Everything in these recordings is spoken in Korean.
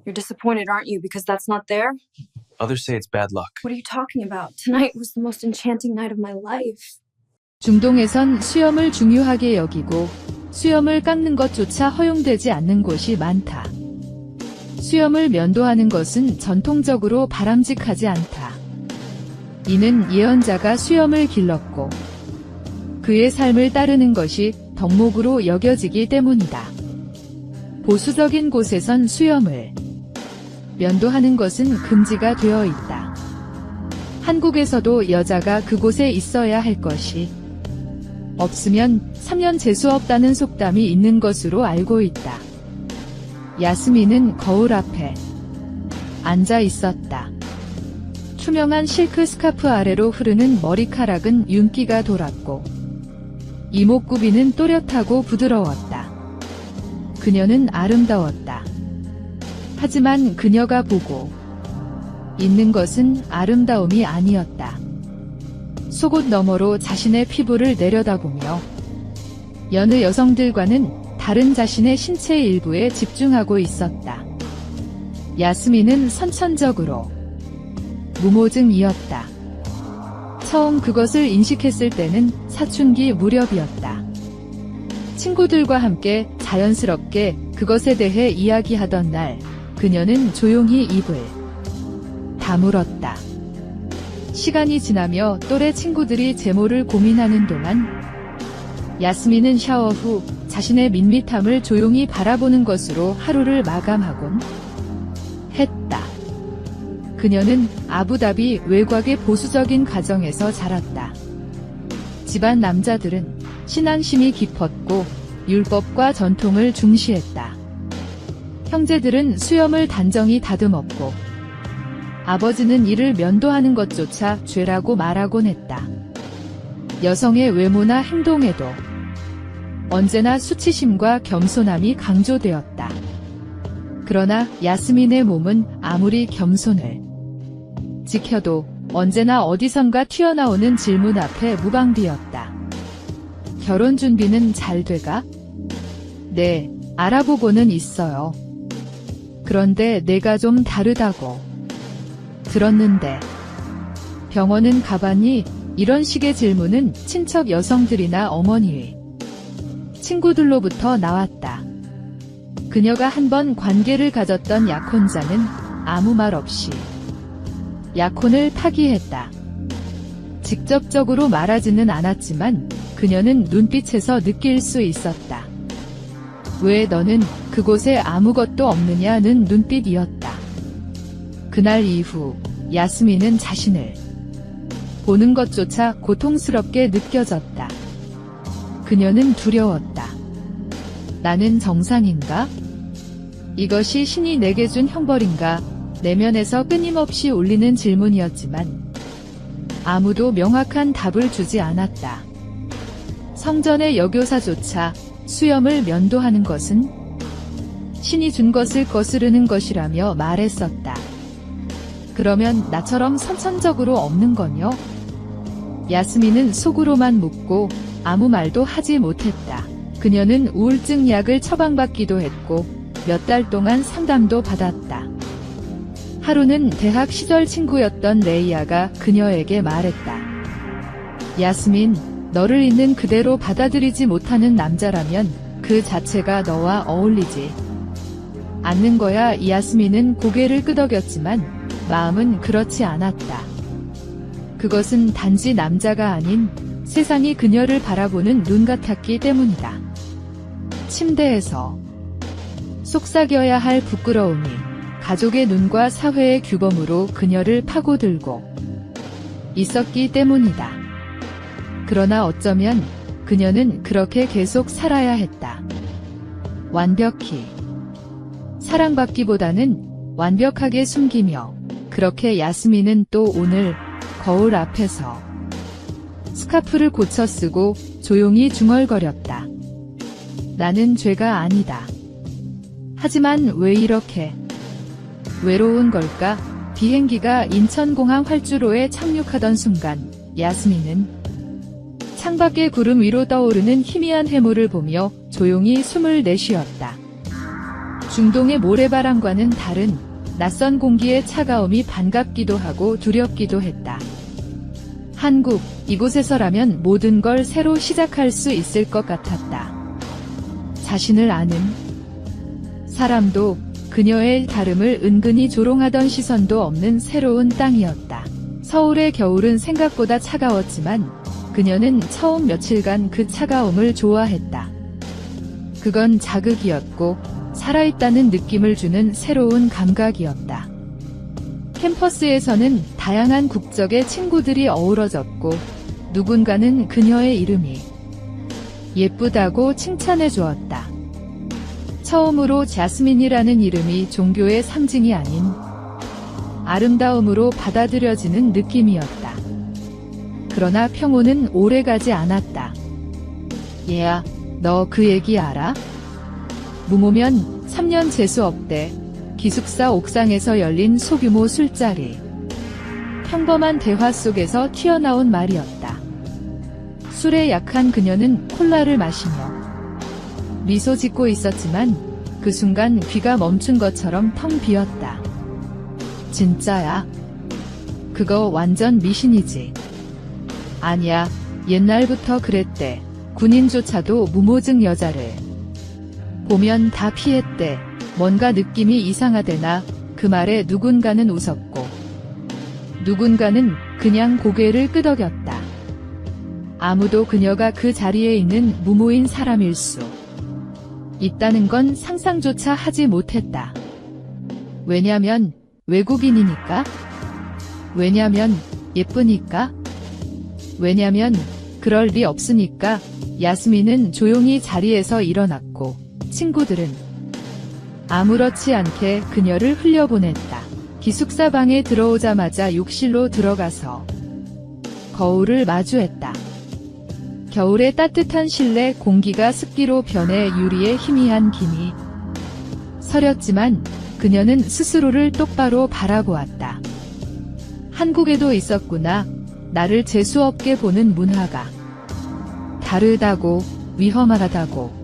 You're disappointed, aren't you, because that's not there? Others say it's bad luck. What are you talking about? Tonight was the most enchanting night of my life. 중동에선 수염을 중요하게 여기고 수염을 깎는 것조차 허용되지 않는 곳이 많다. 수염을 면도하는 것은 전통적으로 바람직하지 않다. 이는 예언자가 수염을 길렀고 그의 삶을 따르는 것이 덕목으로 여겨지기 때문이다. 보수적인 곳에선 수염을 면도하는 것은 금지가 되어 있다. 한국에서도 여자가 그곳에 있어야 할 것이 없으면 3년 재수없다는 속담이 있는 것으로 알고 있다. 야스민은 거울 앞에 앉아 있었다. 투명한 실크 스카프 아래로 흐르는 머리카락은 윤기가 돌았고 이목구비는 또렷하고 부드러웠다. 그녀는 아름다웠다. 하지만 그녀가 보고 있는 것은 아름다움이 아니었다. 속옷 너머로 자신의 피부를 내려다보며 여느 여성들과는 다른 자신의 신체 일부에 집중하고 있었다. 야스민은 선천적으로 무모증이었다. 처음 그것을 인식했을 때는 사춘기 무렵이었다. 친구들과 함께 자연스럽게 그것에 대해 이야기하던 날, 그녀는 조용히 입을 다물었다. 시간이 지나며 또래 친구들이 제모를 고민하는 동안 야스민은 샤워 후 자신의 밋밋함을 조용히 바라보는 것으로 하루를 마감하곤 했다. 그녀는 아부다비 외곽의 보수적인 가정에서 자랐다. 집안 남자들은 신앙심이 깊었고 율법과 전통을 중시했다. 형제들은 수염을 단정히 다듬었고 아버지는 이를 면도하는 것조차 죄라고 말하곤 했다. 여성의 외모나 행동에도 언제나 수치심과 겸손함이 강조되었다. 그러나 야스민의 몸은 아무리 겸손을 지켜도 언제나 어디선가 튀어나오는 질문 앞에 무방비였다. 결혼 준비는 잘 돼가? 네, 알아보고는 있어요. 그런데 내가 좀 다르다고 들었는데. 병원은 가봤니? 이런 식의 질문은 친척 여성들이나 어머니의 친구들로부터 나왔다. 그녀가 한 번 관계를 가졌던 약혼자는 아무 말 없이 약혼을 파기했다. 직접적으로 말하지는 않았지만 그녀는 눈빛에서 느낄 수 있었다. 왜 너는 그곳에 아무것도 없느냐는 눈빛이었다. 그날 이후 야스민은 자신을 보는 것조차 고통스럽게 느껴졌다. 그녀는 두려웠다. 나는 정상인가? 이것이 신이 내게 준 형벌인가? 내면에서 끊임없이 울리는 질문이었지만 아무도 명확한 답을 주지 않았다. 성전의 여교사조차 수염을 면도하는 것은 신이 준 것을 거스르는 것이라며 말했었다. 그러면 나처럼 선천적으로 없는 거뇨? 야스민은 속으로만 묻고 아무 말도 하지 못했다. 그녀는 우울증 약을 처방받기도 했고 몇 달 동안 상담도 받았다. 하루는 대학 시절 친구였던 레이아가 그녀에게 말했다. 야스민, 너를 있는 그대로 받아들이지 못하는 남자라면 그 자체가 너와 어울리지 않는 거야. 야스민은 고개를 끄덕였지만 마음은 그렇지 않았다. 그것은 단지 남자가 아닌 세상이 그녀를 바라보는 눈 같았기 때문이다. 침대에서 속삭여야 할 부끄러움이 가족의 눈과 사회의 규범으로 그녀를 파고들고 있었기 때문이다. 그러나 어쩌면 그녀는 그렇게 계속 살아야 했다. 완벽히 사랑받기보다는 완벽하게 숨기며. 그렇게 야스민은 또 오늘 거울 앞에서 스카프를 고쳐 쓰고 조용히 중얼거렸다. 나는 죄가 아니다. 하지만 왜 이렇게 외로운 걸까? 비행기가 인천공항 활주로에 착륙하던 순간 야스민은 창밖의 구름 위로 떠오르는 희미한 해물을 보며 조용히 숨을 내쉬었다. 중동의 모래바람과는 다른 낯선 공기의 차가움이 반갑기도 하고 두렵기도 했다. 한국, 이곳에서라면 모든 걸 새로 시작할 수 있을 것 같았다. 자신을 아는 사람도 그녀의 다름을 은근히 조롱하던 시선도 없는 새로운 땅이었다. 서울의 겨울은 생각보다 차가웠지만 그녀는 처음 며칠간 그 차가움을 좋아했다. 그건 자극이었고 살아있다는 느낌을 주는 새로운 감각이었다. 캠퍼스에서는 다양한 국적의 친구들이 어우러졌고 누군가는 그녀의 이름이 예쁘다고 칭찬해 주었다. 처음으로 자스민이라는 이름이 종교의 상징이 아닌 아름다움으로 받아들여지는 느낌이었다. 그러나 평온은 오래가지 않았다. 얘야, 너 그 얘기 알아? 무모면 3년 재수업 때 기숙사 옥상에서 열린 소규모 술자리. 평범한 대화 속에서 튀어나온 말이었다. 술에 약한 그녀는 콜라를 마시며 미소 짓고 있었지만 그 순간 귀가 멈춘 것처럼 텅 비었다. 진짜야? 그거 완전 미신이지. 아니야, 옛날부터 그랬대. 군인조차도 무모증 여자를 보면 다 피했대. 뭔가 느낌이 이상하대나. 그 말에 누군가는 웃었고 누군가는 그냥 고개를 끄덕였다. 아무도 그녀가 그 자리에 있는 무모인 사람일 수 있다는 건 상상조차 하지 못했다. 왜냐면 외국인이니까? 왜냐면 예쁘니까? 왜냐면 그럴 리 없으니까. 야스민은 조용히 자리에서 일어났고 친구들은 아무렇지 않게 그녀를 흘려보냈다. 기숙사 방에 들어오자마자 욕실로 들어가서 거울을 마주했다. 겨울의 따뜻한 실내 공기가 습기로 변해 유리에 희미한 김이 서렸지만 그녀는 스스로를 똑바로 바라보았다. 한국에도 있었구나. 나를 재수없게 보는 문화가. 다르다고, 위험하다고,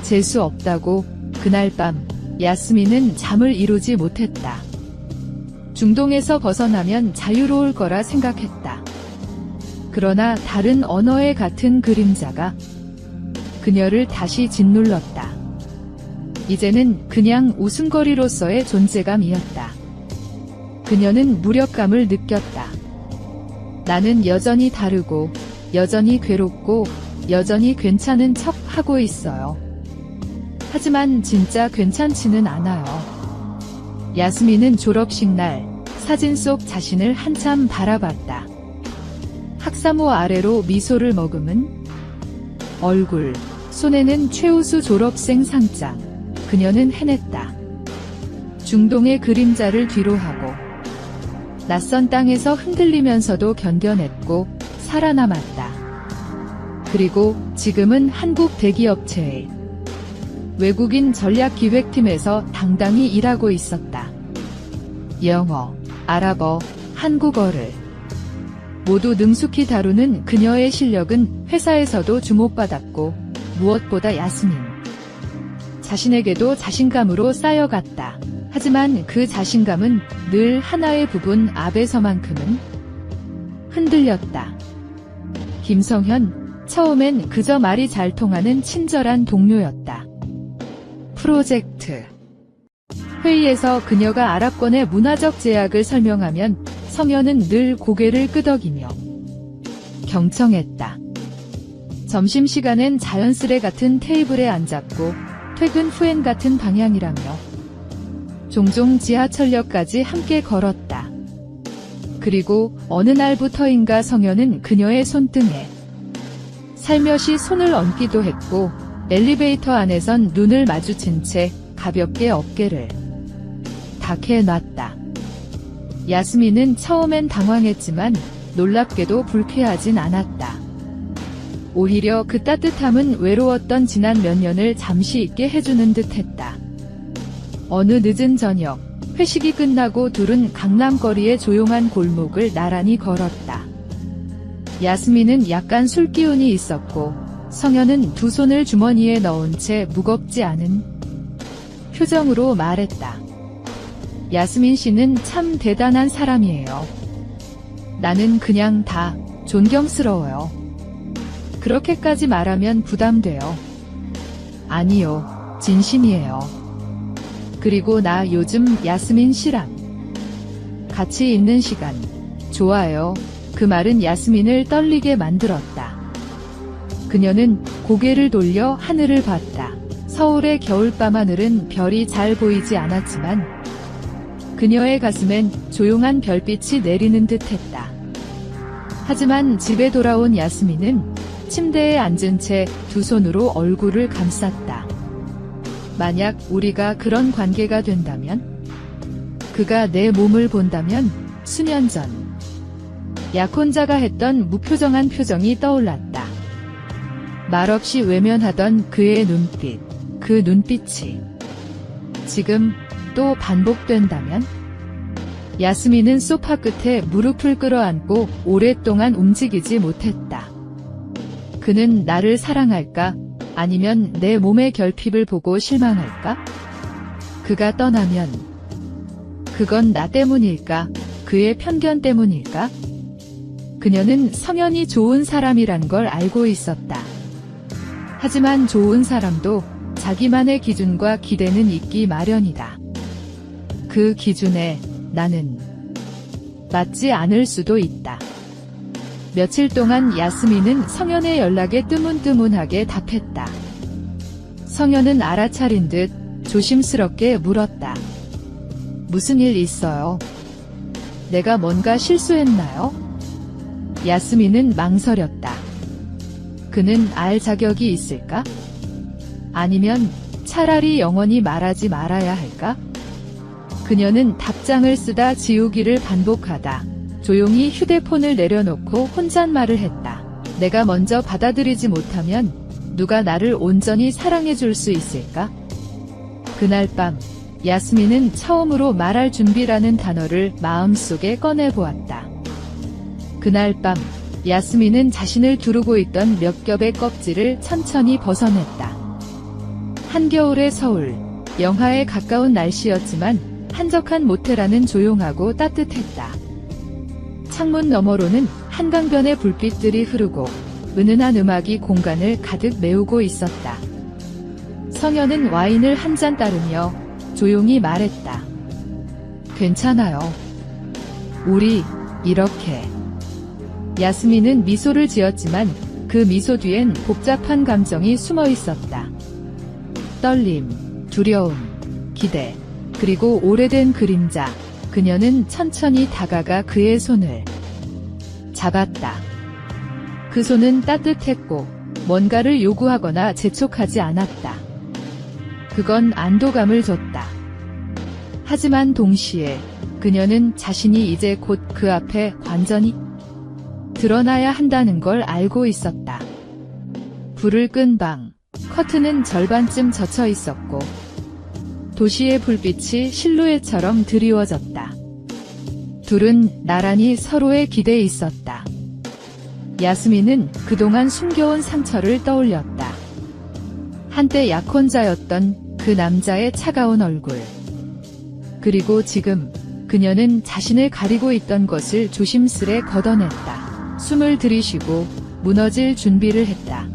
재수없다고. 그날 밤 야스민은 잠을 이루지 못했다. 중동에서 벗어나면 자유로울 거라 생각했다. 그러나 다른 언어의 같은 그림자가 그녀를 다시 짓눌렀다. 이제는 그냥 웃음거리로서의 존재감이었다. 그녀는 무력감을 느꼈다. 나는 여전히 다르고 여전히 괴롭고 여전히 괜찮은 척 하고 있어요. 하지만 진짜 괜찮지는 않아요. 야스민은 졸업식 날 사진 속 자신을 한참 바라봤다. 학사모 아래로 미소를 머금은 얼굴, 손에는 최우수 졸업생 상장. 그녀는 해냈다. 중동의 그림자를 뒤로하고 낯선 땅에서 흔들리면서도 견뎌냈고 살아남았다. 그리고 지금은 한국 대기업체의 외국인 전략기획팀에서 당당히 일하고 있었다. 영어, 아랍어, 한국어를 모두 능숙히 다루는 그녀의 실력은 회사에서도 주목받았고 무엇보다 야스민 자신에게도 자신감으로 쌓여갔다. 하지만 그 자신감은 늘 하나의 부분 앞에서만큼은 흔들렸다. 김성현, 처음엔 그저 말이 잘 통하는 친절한 동료였다. 프로젝트 회의에서 그녀가 아랍권의 문화적 제약을 설명하면 성현은 늘 고개를 끄덕이며 경청했다. 점심시간엔 자연스레 같은 테이블에 앉았고 퇴근 후엔 같은 방향이라며 종종 지하철역까지 함께 걸었다. 그리고 어느 날부터인가 성현은 그녀의 손등에 살며시 손을 얹기도 했고 엘리베이터 안에선 눈을 마주친 채 가볍게 어깨를 닥해놨다. 야스민은 처음엔 당황했지만 놀랍게도 불쾌하진 않았다. 오히려 그 따뜻함은 외로웠던 지난 몇 년을 잠시 잊게 해주는 듯했다. 어느 늦은 저녁, 회식이 끝나고 둘은 강남거리의 조용한 골목을 나란히 걸었다. 야스민은 약간 술기운이 있었고 성현은 두 손을 주머니에 넣은 채 무겁지 않은 표정으로 말했다. 야스민 씨는 참 대단한 사람이에요. 나는 그냥 다 존경스러워요. 그렇게까지 말하면 부담돼요. 아니요, 진심이에요. 그리고 나 요즘 야스민 씨랑 같이 있는 시간 좋아요. 그 말은 야스민을 떨리게 만들었다. 그녀는 고개를 돌려 하늘을 봤다. 서울의 겨울밤 하늘은 별이 잘 보이지 않았지만 그녀의 가슴엔 조용한 별빛이 내리는 듯했다. 하지만 집에 돌아온 야스민은 침대에 앉은 채 두 손으로 얼굴을 감쌌다. 만약 우리가 그런 관계가 된다면? 그가 내 몸을 본다면? 수년 전 약혼자가 했던 무표정한 표정이 떠올랐다. 말없이 외면하던 그의 눈빛, 그 눈빛이 지금 또 반복된다면? 야스민은 소파 끝에 무릎을 끌어안고 오랫동안 움직이지 못했다. 그는 나를 사랑할까? 아니면 내 몸의 결핍을 보고 실망할까? 그가 떠나면 그건 나 때문일까? 그의 편견 때문일까? 그녀는 성현이 좋은 사람이란 걸 알고 있었다. 하지만 좋은 사람도 자기만의 기준과 기대는 있기 마련이다. 그 기준에 나는 맞지 않을 수도 있다. 며칠 동안 야스민은 성현의 연락에 뜨문뜨문하게 답했다. 성현은 알아차린 듯 조심스럽게 물었다. 무슨 일 있어요? 내가 뭔가 실수했나요? 야스민은 망설였다. 그는 알 자격이 있을까? 아니면 차라리 영원히 말하지 말아야 할까? 그녀는 답장을 쓰다 지우기를 반복하다 조용히 휴대폰을 내려놓고 혼잣말을 했다. 내가 먼저 받아들이지 못하면 누가 나를 온전히 사랑해줄 수 있을까? 그날 밤 야스민은 처음으로 말할 준비라는 단어를 마음속에 꺼내보았다. 그날 밤 야스민은 자신을 두르고 있던 몇 겹의 껍질을 천천히 벗어냈다. 한겨울의 서울, 영하에 가까운 날씨였지만 한적한 모텔 안은 조용하고 따뜻했다. 창문 너머로는 한강변의 불빛들이 흐르고 은은한 음악이 공간을 가득 메우고 있었다. 성현은 와인을 한 잔 따르며 조용히 말했다. 괜찮아요. 우리 이렇게. 야스민은 미소를 지었지만 그 미소 뒤엔 복잡한 감정이 숨어 있었다. 떨림, 두려움, 기대, 그리고 오래된 그림자. 그녀는 천천히 다가가 그의 손을 잡았다. 그 손은 따뜻했고 뭔가를 요구하거나 재촉하지 않았다. 그건 안도감을 줬다. 하지만 동시에 그녀는 자신이 이제 곧 그 앞에 완전히 드러나야 한다는 걸 알고 있었다. 불을 끈 방, 커튼은 절반쯤 젖혀 있었고 도시의 불빛이 실루엣처럼 드리워졌다. 둘은 나란히 서로의 기대에 있었다. 야스민은 그동안 숨겨온 상처를 떠올렸다. 한때 약혼자였던 그 남자의 차가운 얼굴. 그리고 지금 그녀는 자신을 가리고 있던 것을 조심스레 걷어냈다. 숨을 들이쉬고 무너질 준비를 했다.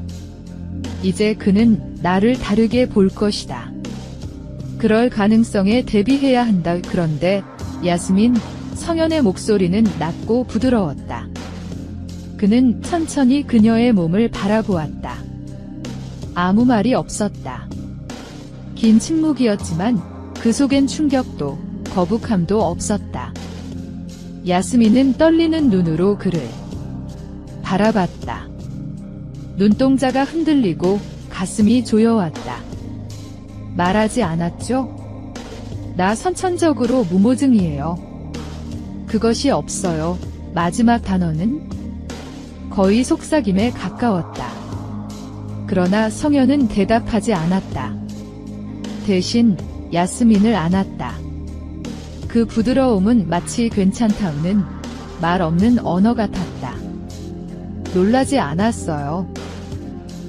이제 그는 나를 다르게 볼 것이다. 그럴 가능성에 대비해야 한다. 그런데 야스민, 성현의 목소리는 낮고 부드러웠다. 그는 천천히 그녀의 몸을 바라보았다. 아무 말이 없었다. 긴 침묵이었지만 그 속엔 충격도 거북함도 없었다. 야스민은 떨리는 눈으로 그를 바라봤다. 눈동자가 흔들리고 가슴이 조여왔다. 말하지 않았죠? 나 선천적으로 무모증이에요. 그것이 없어요. 마지막 단어는 거의 속삭임에 가까웠다. 그러나 성현은 대답하지 않았다. 대신 야스민을 안았다. 그 부드러움은 마치 괜찮다는 말 없는 언어 같았다. 놀라지 않았어요.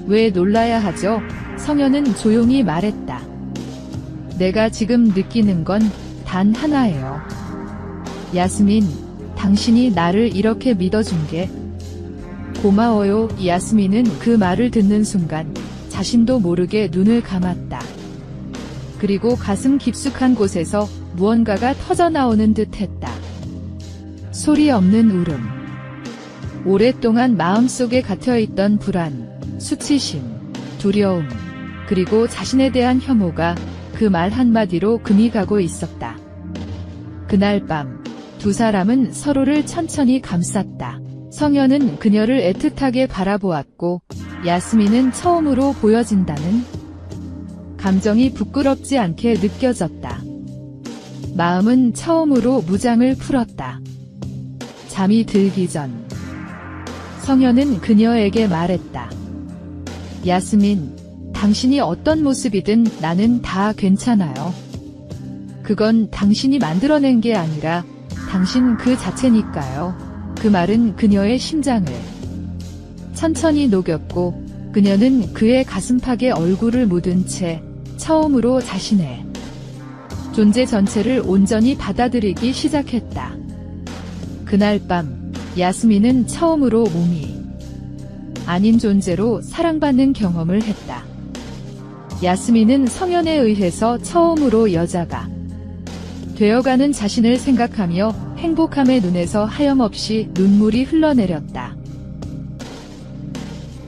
왜 놀라야 하죠? 성현은 조용히 말했다. 내가 지금 느끼는 건 단 하나예요. 야스민, 당신이 나를 이렇게 믿어준 게 고마워요. 야스민은 그 말을 듣는 순간 자신도 모르게 눈을 감았다. 그리고 가슴 깊숙한 곳에서 무언가가 터져나오는 듯 했다. 소리 없는 울음. 오랫동안 마음속에 갇혀있던 불안, 수치심, 두려움, 그리고 자신에 대한 혐오가 그 말 한마디로 금이 가고 있었다. 그날 밤, 두 사람은 서로를 천천히 감쌌다. 성현은 그녀를 애틋하게 바라보았고, 야스민은 처음으로 보여진다는 감정이 부끄럽지 않게 느껴졌다. 마음은 처음으로 무장을 풀었다. 잠이 들기 전, 성현은 그녀에게 말했다. 야스민, 당신이 어떤 모습이든 나는 다 괜찮아요. 그건 당신이 만들어낸 게 아니라 당신 그 자체니까요. 그 말은 그녀의 심장을 천천히 녹였고 그녀는 그의 가슴팍에 얼굴을 묻은 채 처음으로 자신의 존재 전체를 온전히 받아들이기 시작했다. 그날 밤, 야스민은 처음으로 몸이 아닌 존재로 사랑받는 경험을 했다. 야스민은 성현에 의해서 처음으로 여자가 되어가는 자신을 생각하며 행복함의 눈에서 하염없이 눈물이 흘러내렸다.